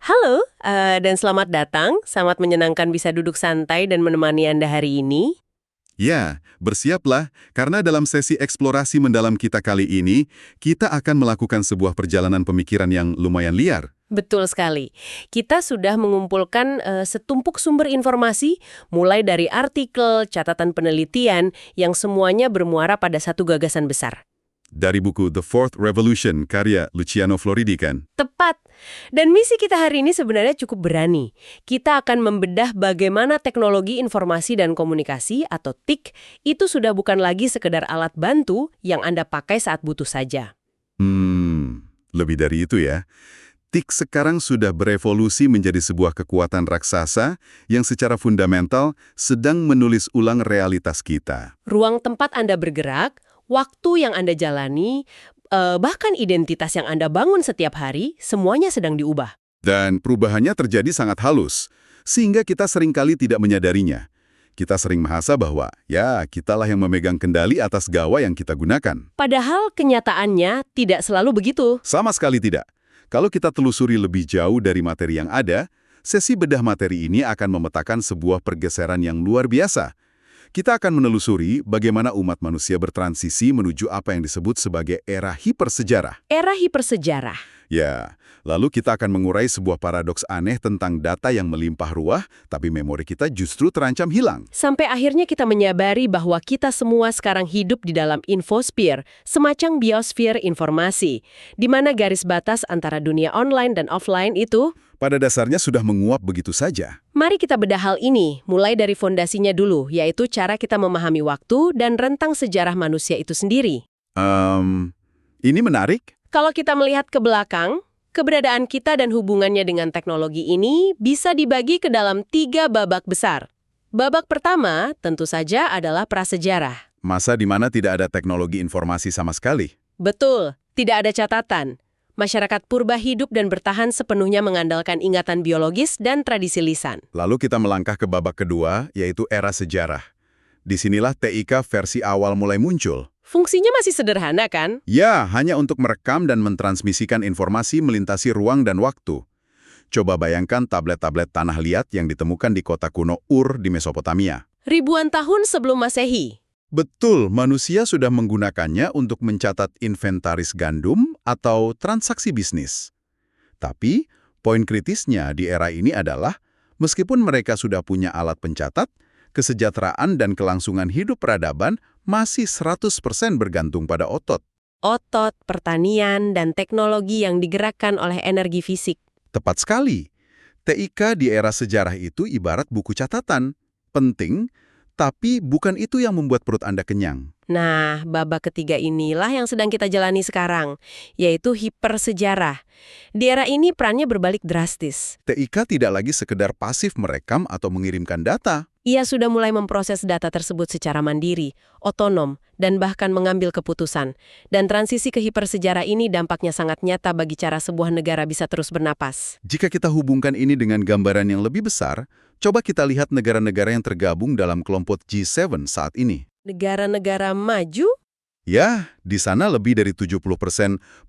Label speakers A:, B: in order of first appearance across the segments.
A: Halo, dan selamat datang. Sangat menyenangkan bisa duduk santai dan menemani Anda hari ini.
B: Ya, bersiaplah, karena dalam sesi eksplorasi mendalam kita kali ini, kita akan melakukan sebuah perjalanan pemikiran yang lumayan liar.
A: Betul sekali. Kita sudah mengumpulkan setumpuk sumber informasi, mulai dari artikel, catatan penelitian, yang semuanya bermuara pada satu gagasan besar.
B: Dari buku The Fourth Revolution, karya Luciano Floridi kan?
A: Tepat. Dan misi kita hari ini sebenarnya cukup berani. Kita akan membedah bagaimana teknologi informasi dan komunikasi atau TIK itu sudah bukan lagi sekedar alat bantu yang Anda pakai saat butuh saja.
B: Lebih dari itu ya. TIK sekarang sudah berevolusi menjadi sebuah kekuatan raksasa yang secara fundamental sedang menulis ulang realitas kita.
A: Ruang tempat Anda bergerak, waktu yang Anda jalani, bahkan identitas yang Anda bangun setiap hari, semuanya sedang diubah.
B: Dan perubahannya terjadi sangat halus, sehingga kita seringkali tidak menyadarinya. Kita sering merasa bahwa, ya, kitalah yang memegang kendali atas gawai yang kita gunakan.
A: Padahal kenyataannya tidak selalu begitu.
B: Sama sekali tidak. Kalau kita telusuri lebih jauh dari materi yang ada, sesi bedah materi ini akan memetakan sebuah pergeseran yang luar biasa. Kita akan menelusuri bagaimana umat manusia bertransisi menuju apa yang disebut sebagai era hipersejarah.
A: Era hipersejarah.
B: Ya, lalu kita akan mengurai sebuah paradoks aneh tentang data yang melimpah ruah, tapi memori kita justru terancam hilang.
A: Sampai akhirnya kita menyadari bahwa kita semua sekarang hidup di dalam infosphere, semacam biosfer informasi, di mana garis batas antara dunia online dan offline itu.
B: Pada dasarnya sudah menguap begitu saja.
A: Mari kita bedah hal ini, mulai dari fondasinya dulu, yaitu cara kita memahami waktu dan rentang sejarah manusia itu sendiri.
B: Ini menarik.
A: Kalau kita melihat ke belakang, keberadaan kita dan hubungannya dengan teknologi ini bisa dibagi ke dalam 3 babak besar. Babak pertama tentu saja adalah prasejarah.
B: Masa di mana tidak ada teknologi informasi sama sekali?
A: Betul, tidak ada catatan. Masyarakat purba hidup dan bertahan sepenuhnya mengandalkan ingatan biologis dan tradisi lisan.
B: Lalu kita melangkah ke babak kedua, yaitu era sejarah. Disinilah TIK versi awal mulai muncul.
A: Fungsinya masih sederhana kan?
B: Ya, hanya untuk merekam dan mentransmisikan informasi melintasi ruang dan waktu. Coba bayangkan tablet-tablet tanah liat yang ditemukan di kota kuno Ur di Mesopotamia.
A: Ribuan tahun sebelum Masehi.
B: Betul, manusia sudah menggunakannya untuk mencatat inventaris gandum atau transaksi bisnis. Tapi, poin kritisnya di era ini adalah, meskipun mereka sudah punya alat pencatat, kesejahteraan dan kelangsungan hidup peradaban masih 100% bergantung pada otot.
A: Otot, pertanian, dan teknologi yang digerakkan oleh energi fisik.
B: Tepat sekali. TIK di era sejarah itu ibarat buku catatan. Penting, tapi bukan itu yang membuat perut Anda kenyang.
A: Nah, babak ketiga inilah yang sedang kita jalani sekarang, yaitu hipersejarah. Di era ini perannya berbalik drastis.
B: TIK tidak lagi sekedar pasif merekam atau mengirimkan data.
A: Ia sudah mulai memproses data tersebut secara mandiri, otonom, dan bahkan mengambil keputusan. Dan transisi ke hipersejarah ini dampaknya sangat nyata bagi cara sebuah negara bisa terus bernapas.
B: Jika kita hubungkan ini dengan gambaran yang lebih besar, coba kita lihat negara-negara yang tergabung dalam kelompok G7 saat ini.
A: Negara-negara maju?
B: Ya, di sana lebih dari 70%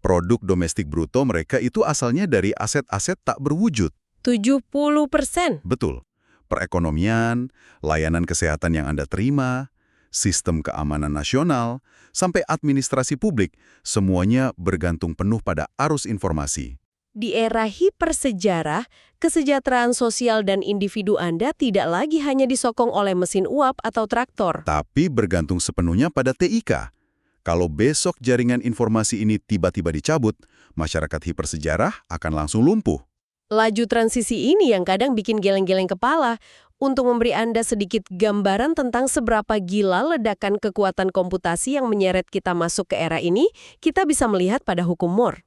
B: produk domestik bruto mereka itu asalnya dari aset-aset tak berwujud.
A: 70%?
B: Betul. Perekonomian, layanan kesehatan yang Anda terima, sistem keamanan nasional, sampai administrasi publik, semuanya bergantung penuh pada arus informasi.
A: Di era hipersejarah, kesejahteraan sosial dan individu Anda tidak lagi hanya disokong oleh mesin uap atau traktor.
B: Tapi bergantung sepenuhnya pada TIK. Kalau besok jaringan informasi ini tiba-tiba dicabut, masyarakat hipersejarah akan langsung lumpuh.
A: Laju transisi ini yang kadang bikin geleng-geleng kepala. Untuk memberi Anda sedikit gambaran tentang seberapa gila ledakan kekuatan komputasi yang menyeret kita masuk ke era ini, kita bisa melihat pada hukum Moore.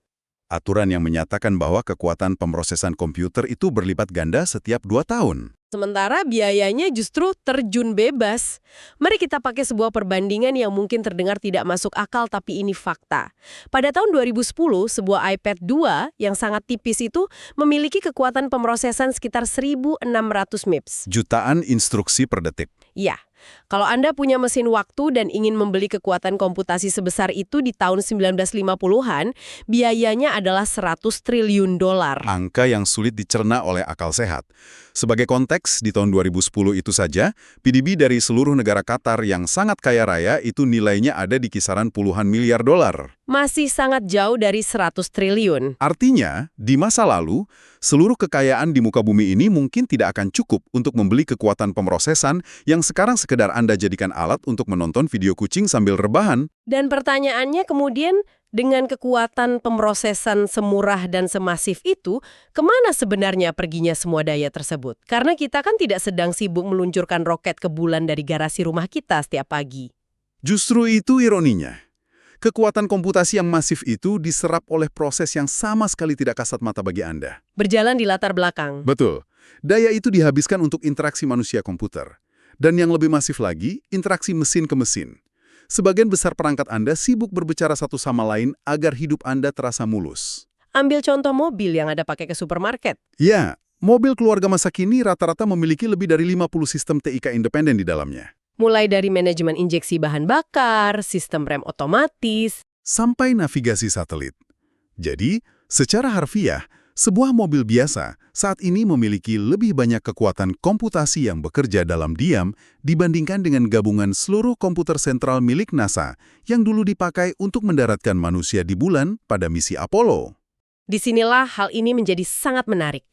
B: Aturan yang menyatakan bahwa kekuatan pemrosesan komputer itu berlipat ganda setiap 2 tahun.
A: Sementara biayanya justru terjun bebas. Mari kita pakai sebuah perbandingan yang mungkin terdengar tidak masuk akal tapi ini fakta. Pada tahun 2010, sebuah iPad 2 yang sangat tipis itu memiliki kekuatan pemrosesan sekitar 1.600 MIPS.
B: Jutaan instruksi per detik.
A: Ya, Kalau Anda punya mesin waktu dan ingin membeli kekuatan komputasi sebesar itu di tahun 1950-an, biayanya adalah 100 triliun dolar.
B: Angka yang sulit dicerna oleh akal sehat. Sebagai konteks, di tahun 2010 itu saja, PDB dari seluruh negara Qatar yang sangat kaya raya itu nilainya ada di kisaran puluhan miliar dolar.
A: Masih sangat jauh dari 100 triliun.
B: Artinya, di masa lalu, seluruh kekayaan di muka bumi ini mungkin tidak akan cukup untuk membeli kekuatan pemrosesan yang sekarang sekedar Anda jadikan alat untuk menonton video kucing sambil rebahan.
A: Dan pertanyaannya kemudian, dengan kekuatan pemrosesan semurah dan semasif itu, kemana sebenarnya perginya semua daya tersebut? Karena kita kan tidak sedang sibuk meluncurkan roket ke bulan dari garasi rumah kita setiap pagi.
B: Justru itu ironinya. Kekuatan komputasi yang masif itu diserap oleh proses yang sama sekali tidak kasat mata bagi Anda.
A: Berjalan di latar belakang.
B: Betul. Daya itu dihabiskan untuk interaksi manusia-komputer. Dan yang lebih masif lagi, interaksi mesin ke mesin. Sebagian besar perangkat Anda sibuk berbicara satu sama lain agar hidup Anda terasa mulus.
A: Ambil contoh mobil yang Anda pakai ke supermarket.
B: Ya, mobil keluarga masa kini rata-rata memiliki lebih dari 50 sistem TIK independen di dalamnya.
A: Mulai dari manajemen injeksi bahan bakar, sistem rem otomatis,
B: Sampai navigasi satelit. Jadi, secara harfiah, sebuah mobil biasa saat ini memiliki lebih banyak kekuatan komputasi yang bekerja dalam diam dibandingkan dengan gabungan seluruh komputer sentral milik NASA yang dulu dipakai untuk mendaratkan manusia di bulan pada misi Apollo.
A: Disinilah hal ini menjadi sangat menarik.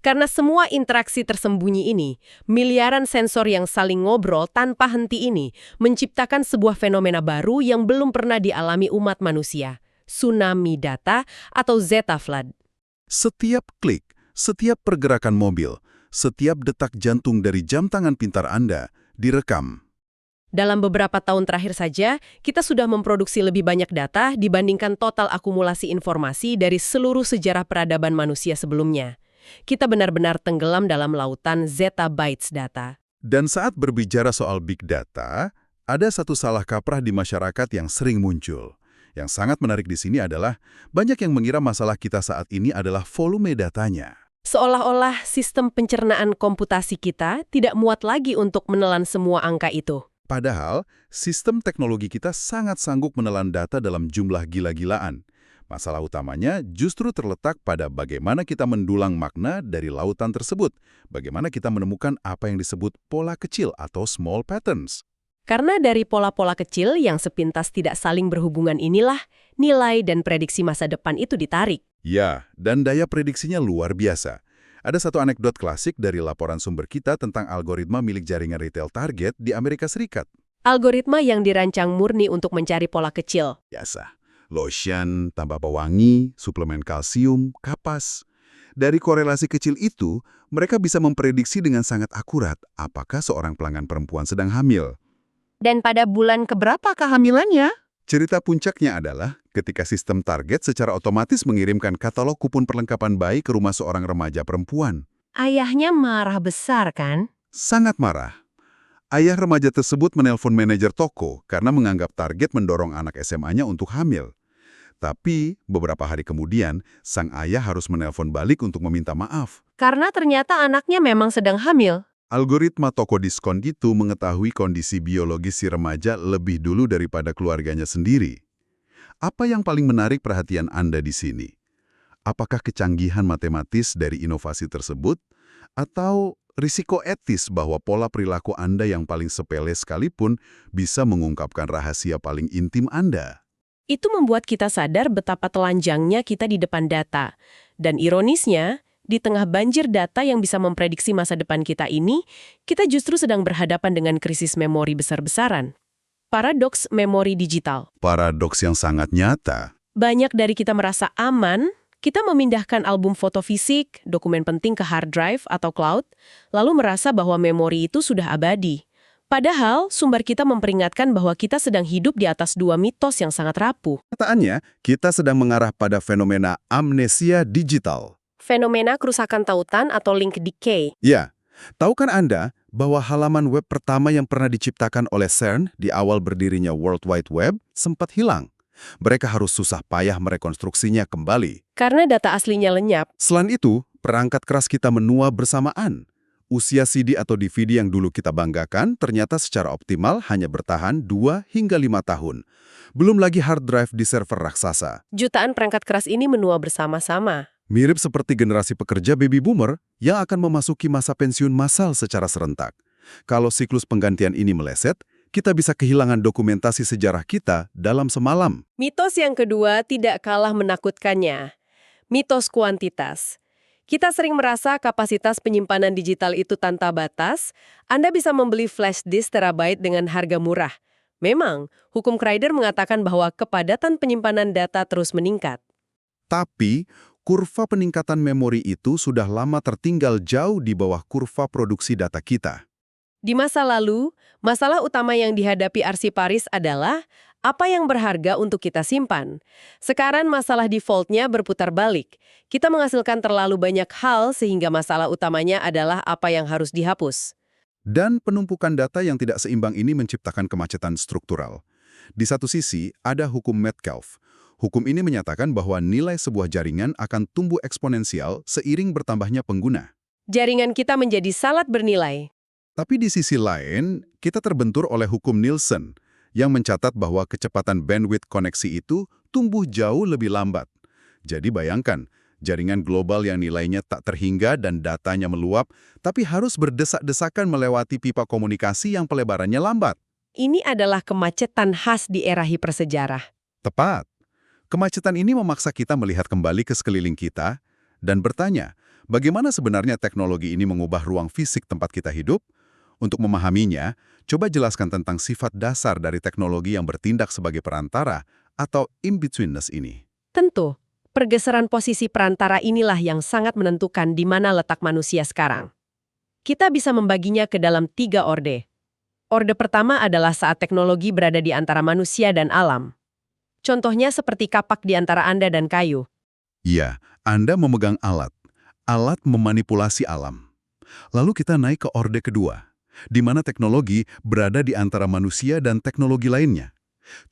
A: Karena semua interaksi tersembunyi ini, miliaran sensor yang saling ngobrol tanpa henti ini, menciptakan sebuah fenomena baru yang belum pernah dialami umat manusia. Tsunami data atau Zeta Flood.
B: Setiap klik, setiap pergerakan mobil, setiap detak jantung dari jam tangan pintar Anda direkam.
A: Dalam beberapa tahun terakhir saja, kita sudah memproduksi lebih banyak data dibandingkan total akumulasi informasi dari seluruh sejarah peradaban manusia sebelumnya. Kita benar-benar tenggelam dalam lautan zettabytes data.
B: Dan saat berbicara soal big data, ada satu salah kaprah di masyarakat yang sering muncul. Yang sangat menarik di sini adalah banyak yang mengira masalah kita saat ini adalah volume datanya.
A: Seolah-olah sistem pencernaan komputasi kita tidak muat lagi untuk menelan semua angka itu.
B: Padahal, sistem teknologi kita sangat sanggup menelan data dalam jumlah gila-gilaan. Masalah utamanya justru terletak pada bagaimana kita mendulang makna dari lautan tersebut. Bagaimana kita menemukan apa yang disebut pola kecil atau small patterns.
A: Karena dari pola-pola kecil yang sepintas tidak saling berhubungan inilah, nilai dan prediksi masa depan itu ditarik.
B: Ya, dan daya prediksinya luar biasa. Ada satu anekdot klasik dari laporan sumber kita tentang algoritma milik jaringan retail Target di Amerika Serikat.
A: Algoritma yang dirancang murni untuk mencari pola kecil.
B: Biasa. Lotion, tambah pewangi, suplemen kalsium, kapas. Dari korelasi kecil itu, mereka bisa memprediksi dengan sangat akurat apakah seorang pelanggan perempuan sedang hamil.
A: Dan pada bulan keberapa kehamilannya?
B: Cerita puncaknya adalah ketika sistem Target secara otomatis mengirimkan katalog kupon perlengkapan bayi ke rumah seorang remaja perempuan.
A: Ayahnya marah besar kan?
B: Sangat marah. Ayah remaja tersebut menelpon manajer toko karena menganggap Target mendorong anak SMA-nya untuk hamil. Tapi, beberapa hari kemudian, sang ayah harus menelpon balik untuk meminta maaf.
A: Karena ternyata anaknya memang sedang hamil.
B: Algoritma toko diskon itu mengetahui kondisi biologis si remaja lebih dulu daripada keluarganya sendiri. Apa yang paling menarik perhatian Anda di sini? Apakah kecanggihan matematis dari inovasi tersebut? Atau risiko etis bahwa pola perilaku Anda yang paling sepele sekalipun bisa mengungkapkan rahasia paling intim Anda?
A: Itu membuat kita sadar betapa telanjangnya kita di depan data. Dan ironisnya, di tengah banjir data yang bisa memprediksi masa depan kita ini, kita justru sedang berhadapan dengan krisis memori besar-besaran. Paradoks memori digital.
B: Paradoks yang sangat nyata.
A: Banyak dari kita merasa aman, kita memindahkan album foto fisik, dokumen penting ke hard drive atau cloud, lalu merasa bahwa memori itu sudah abadi. Padahal, sumber kita memperingatkan bahwa kita sedang hidup di atas dua mitos yang sangat rapuh.
B: Kenyataannya, kita sedang mengarah pada fenomena amnesia digital.
A: Fenomena kerusakan tautan atau link decay.
B: Ya, tahukah Anda bahwa halaman web pertama yang pernah diciptakan oleh CERN di awal berdirinya World Wide Web sempat hilang? Mereka harus susah payah merekonstruksinya kembali.
A: Karena data aslinya lenyap.
B: Selain itu, perangkat keras kita menua bersamaan. Usia CD atau DVD yang dulu kita banggakan ternyata secara optimal hanya bertahan 2 hingga 5 tahun. Belum lagi hard drive di server raksasa.
A: Jutaan perangkat keras ini menua bersama-sama.
B: Mirip seperti generasi pekerja baby boomer yang akan memasuki masa pensiun massal secara serentak. Kalau siklus penggantian ini meleset, kita bisa kehilangan dokumentasi sejarah kita dalam semalam.
A: Mitos yang kedua tidak kalah menakutkannya. Mitos kuantitas. Kita sering merasa kapasitas penyimpanan digital itu tanpa batas. Anda bisa membeli flash disk terabyte dengan harga murah. Memang, hukum Kryder mengatakan bahwa kepadatan penyimpanan data terus meningkat.
B: Tapi, kurva peningkatan memori itu sudah lama tertinggal jauh di bawah kurva produksi data kita.
A: Di masa lalu, masalah utama yang dihadapi arsiparis adalah apa yang berharga untuk kita simpan. Sekarang masalah defaultnya berputar balik. Kita menghasilkan terlalu banyak hal sehingga masalah utamanya adalah apa yang harus dihapus.
B: Dan penumpukan data yang tidak seimbang ini menciptakan kemacetan struktural. Di satu sisi, ada hukum Metcalfe. Hukum ini menyatakan bahwa nilai sebuah jaringan akan tumbuh eksponensial seiring bertambahnya pengguna.
A: Jaringan kita menjadi sangat bernilai.
B: Tapi di sisi lain, kita terbentur oleh hukum Nielsen yang mencatat bahwa kecepatan bandwidth koneksi itu tumbuh jauh lebih lambat. Jadi bayangkan, jaringan global yang nilainya tak terhingga dan datanya meluap, tapi harus berdesak-desakan melewati pipa komunikasi yang pelebarannya lambat.
A: Ini adalah kemacetan khas di era hipersejarah.
B: Tepat. Kemacetan ini memaksa kita melihat kembali ke sekeliling kita dan bertanya, bagaimana sebenarnya teknologi ini mengubah ruang fisik tempat kita hidup? Untuk memahaminya, coba jelaskan tentang sifat dasar dari teknologi yang bertindak sebagai perantara atau in-betweenness ini.
A: Tentu, pergeseran posisi perantara inilah yang sangat menentukan di mana letak manusia sekarang. Kita bisa membaginya ke dalam 3 orde. Orde pertama adalah saat teknologi berada di antara manusia dan alam. Contohnya seperti kapak di antara Anda dan kayu.
B: Iya, Anda memegang alat. Alat memanipulasi alam. Lalu kita naik ke orde kedua, di mana teknologi berada di antara manusia dan teknologi lainnya.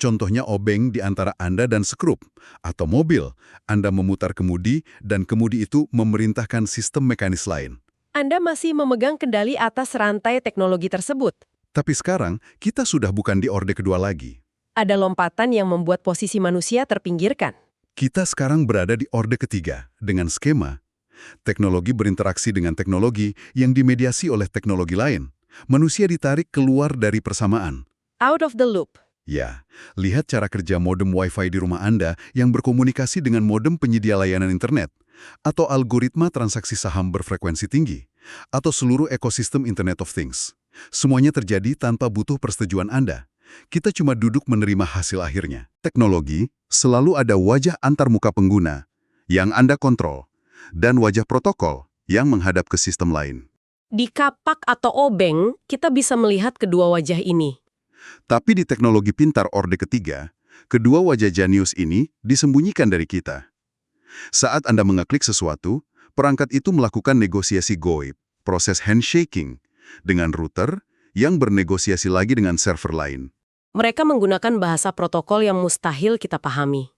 B: Contohnya obeng di antara Anda dan sekrup, atau mobil. Anda memutar kemudi, dan kemudi itu memerintahkan sistem mekanis lain.
A: Anda masih memegang kendali atas rantai teknologi tersebut.
B: Tapi sekarang, kita sudah bukan di orde kedua lagi.
A: Ada lompatan yang membuat posisi manusia terpinggirkan.
B: Kita sekarang berada di orde ketiga, dengan skema. Teknologi berinteraksi dengan teknologi yang dimediasi oleh teknologi lain. Manusia ditarik keluar dari persamaan.
A: Out of the loop.
B: Ya, lihat cara kerja modem Wi-Fi di rumah Anda yang berkomunikasi dengan modem penyedia layanan internet, atau algoritma transaksi saham berfrekuensi tinggi, atau seluruh ekosistem Internet of Things. Semuanya terjadi tanpa butuh persetujuan Anda. Kita cuma duduk menerima hasil akhirnya. Teknologi selalu ada wajah antarmuka pengguna yang Anda kontrol, dan wajah protokol yang menghadap ke sistem lain.
A: Di kapak atau obeng, kita bisa melihat kedua wajah ini.
B: Tapi di teknologi pintar orde ketiga, kedua wajah jenius ini disembunyikan dari kita. Saat Anda mengeklik sesuatu, perangkat itu melakukan negosiasi goib, proses handshaking, dengan router yang bernegosiasi lagi dengan server lain.
A: Mereka menggunakan bahasa protokol yang mustahil kita pahami.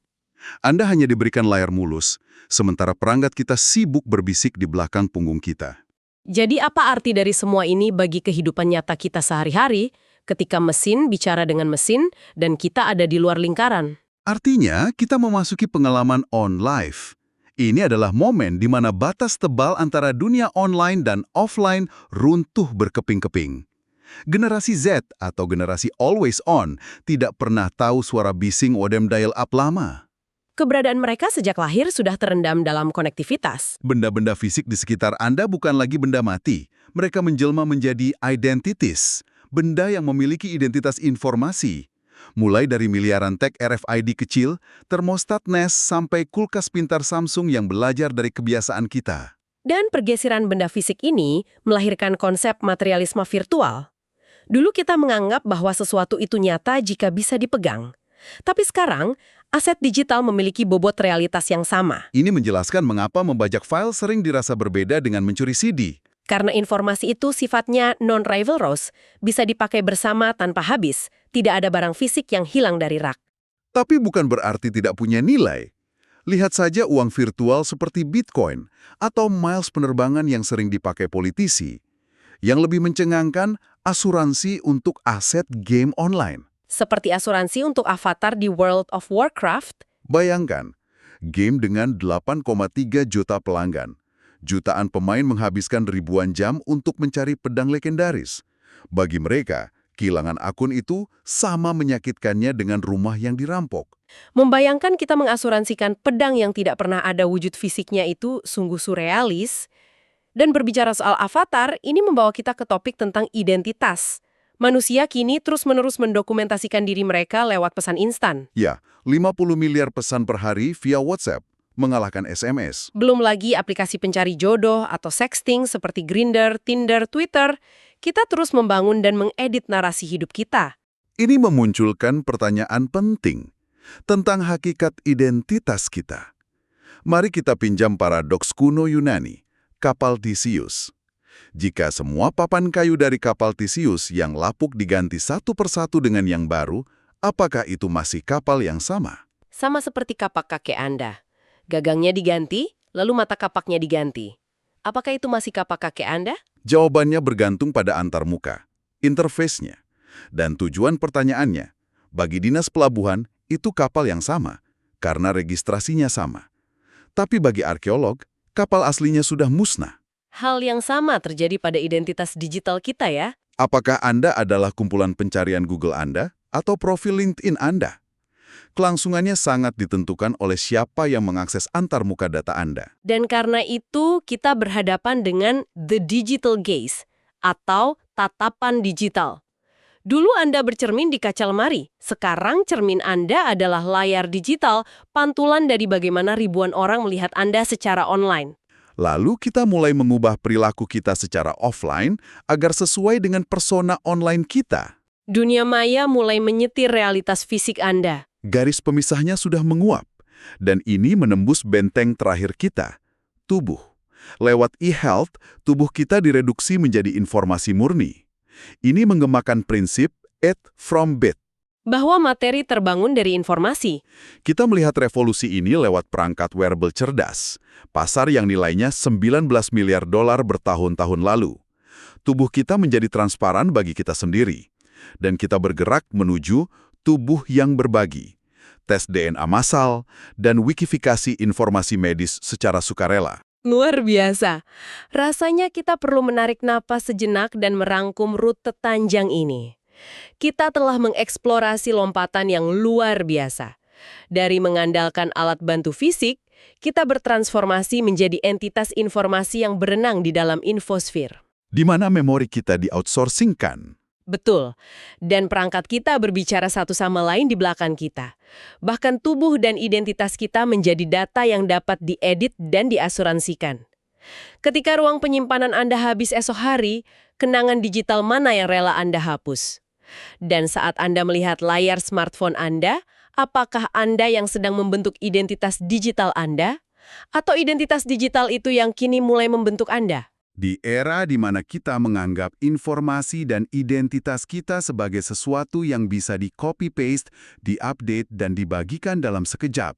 B: Anda hanya diberikan layar mulus, sementara perangkat kita sibuk berbisik di belakang punggung kita.
A: Jadi apa arti dari semua ini bagi kehidupan nyata kita sehari-hari ketika mesin bicara dengan mesin dan kita ada di luar lingkaran?
B: Artinya, kita memasuki pengalaman on-life. Ini adalah momen di mana batas tebal antara dunia online dan offline runtuh berkeping-keping. Generasi Z atau generasi always on tidak pernah tahu suara bising modem dial-up lama.
A: Keberadaan mereka sejak lahir sudah terendam dalam konektivitas.
B: Benda-benda fisik di sekitar Anda bukan lagi benda mati. Mereka menjelma menjadi identities, benda yang memiliki identitas informasi. Mulai dari miliaran tag RFID kecil, termostat Nest, sampai kulkas pintar Samsung yang belajar dari kebiasaan kita.
A: Dan pergeseran benda fisik ini melahirkan konsep materialisme virtual. Dulu kita menganggap bahwa sesuatu itu nyata jika bisa dipegang. Tapi sekarang, aset digital memiliki bobot realitas yang sama.
B: Ini menjelaskan mengapa membajak file sering dirasa berbeda dengan mencuri CD.
A: Karena informasi itu sifatnya non-rivalrous, bisa dipakai bersama tanpa habis, tidak ada barang fisik yang hilang dari rak.
B: Tapi bukan berarti tidak punya nilai. Lihat saja uang virtual seperti Bitcoin atau miles penerbangan yang sering dipakai politisi. Yang lebih mencengangkan, asuransi untuk aset game online.
A: Seperti asuransi untuk avatar di World of Warcraft.
B: Bayangkan, game dengan 8,3 juta pelanggan. Jutaan pemain menghabiskan ribuan jam untuk mencari pedang legendaris. Bagi mereka, kehilangan akun itu sama menyakitkannya dengan rumah yang dirampok.
A: Membayangkan kita mengasuransikan pedang yang tidak pernah ada wujud fisiknya itu sungguh surrealis. Dan berbicara soal avatar, ini membawa kita ke topik tentang identitas. Manusia kini terus-menerus mendokumentasikan diri mereka lewat pesan instan.
B: Ya, 50 miliar pesan per hari via WhatsApp, mengalahkan SMS.
A: Belum lagi aplikasi pencari jodoh atau sexting seperti Grindr, Tinder, Twitter. Kita terus membangun dan mengedit narasi hidup kita.
B: Ini memunculkan pertanyaan penting tentang hakikat identitas kita. Mari kita pinjam paradoks kuno Yunani, kapal Theseus. Jika semua papan kayu dari kapal Theseus yang lapuk diganti satu persatu dengan yang baru, apakah itu masih kapal yang sama?
A: Sama seperti kapak kakek Anda. Gagangnya diganti, lalu mata kapaknya diganti. Apakah itu masih kapak kakek Anda?
B: Jawabannya bergantung pada antarmuka, interface-nya, dan tujuan pertanyaannya. Bagi dinas pelabuhan, itu kapal yang sama, karena registrasinya sama. Tapi bagi arkeolog, kapal aslinya sudah musnah.
A: Hal yang sama terjadi pada identitas digital kita ya.
B: Apakah Anda adalah kumpulan pencarian Google Anda atau profil LinkedIn Anda? Kelangsungannya sangat ditentukan oleh siapa yang mengakses antarmuka data Anda.
A: Dan karena itu kita berhadapan dengan the digital gaze atau tatapan digital. Dulu Anda bercermin di kaca lemari, sekarang cermin Anda adalah layar digital, pantulan dari bagaimana ribuan orang melihat Anda secara online.
B: Lalu kita mulai mengubah perilaku kita secara offline agar sesuai dengan persona online kita.
A: Dunia maya mulai menyetir realitas fisik Anda.
B: Garis pemisahnya sudah menguap, dan ini menembus benteng terakhir kita, tubuh. Lewat e-health, tubuh kita direduksi menjadi informasi murni. Ini menggemakan prinsip eat from bed.
A: Bahwa materi terbangun dari informasi.
B: Kita melihat revolusi ini lewat perangkat wearable cerdas, pasar yang nilainya 19 miliar dolar bertahun-tahun lalu. Tubuh kita menjadi transparan bagi kita sendiri, dan kita bergerak menuju tubuh yang berbagi, tes DNA massal, dan wikifikasi informasi medis secara sukarela.
A: Luar biasa. Rasanya kita perlu menarik napas sejenak dan merangkum rute panjang ini. Kita telah mengeksplorasi lompatan yang luar biasa. Dari mengandalkan alat bantu fisik, kita bertransformasi menjadi entitas informasi yang berenang di dalam infosfer.
B: Di mana memori kita di-outsourcingkan.
A: Betul. Dan perangkat kita berbicara satu sama lain di belakang kita. Bahkan tubuh dan identitas kita menjadi data yang dapat diedit dan diasuransikan. Ketika ruang penyimpanan Anda habis esok hari, kenangan digital mana yang rela Anda hapus? Dan saat Anda melihat layar smartphone Anda, apakah Anda yang sedang membentuk identitas digital Anda? Atau identitas digital itu yang kini mulai membentuk Anda?
B: Di era di mana kita menganggap informasi dan identitas kita sebagai sesuatu yang bisa di-copy-paste, di-update, dan dibagikan dalam sekejap,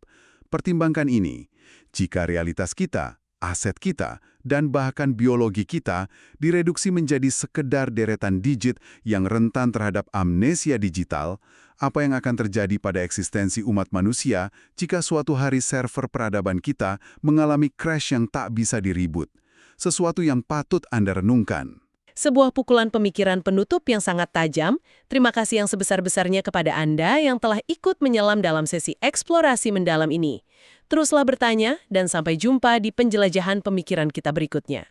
B: pertimbangkan ini. Jika realitas kita, aset kita, dan bahkan biologi kita direduksi menjadi sekedar deretan digit yang rentan terhadap amnesia digital, apa yang akan terjadi pada eksistensi umat manusia jika suatu hari server peradaban kita mengalami crash yang tak bisa diribut? Sesuatu yang patut Anda renungkan.
A: Sebuah pukulan pemikiran penutup yang sangat tajam. Terima kasih yang sebesar-besarnya kepada Anda yang telah ikut menyelam dalam sesi eksplorasi mendalam ini. Teruslah bertanya dan sampai jumpa di penjelajahan pemikiran kita berikutnya.